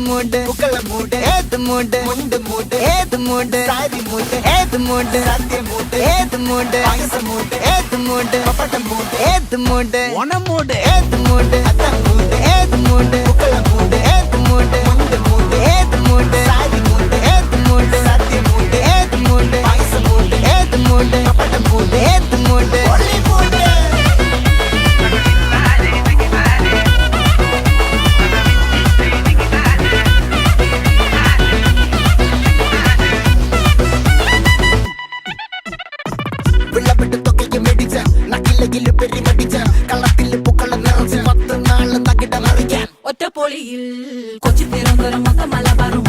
மூடு புக்கல மூடு ஏத்து மூடு முண்டு மூடு ஏத்து மூடு சாரி மூடு ஏத்து மூடு சத்திய மூடு ஏத்து மூடு பாயச மூடு ஏத்து மூடு பப்பட்ட மூடு ஏத்து மூடு ஒன மூடு ஏத்து மூடு அத்த மூடு ஏத்து மூடு புக்கல மூடு ஏத்து மூடு முண்டு மூடு ஏத்து மூடு சாரி மூடு ஏத்து மூடு சத்திய மூடு ஏத்து மூடு பாயச மூடு ஏத்து மூடு பப்பட்ட மூடு ஏத்து மூடு ஒளி மூடு വിളവിട്ട് തൊക്കയ്ക്ക് മെടിച്ച നക്കിലകില് പെരിമടിച്ച കളത്തില് പൂക്കള നിറച്ച് 10 നാള് നകിട മറിക്കാൻ ഒറ്റപ്പൊളിയിൽ കൊച്ചി തിരുവനന്തപുരം മൊത്തം മലബാറും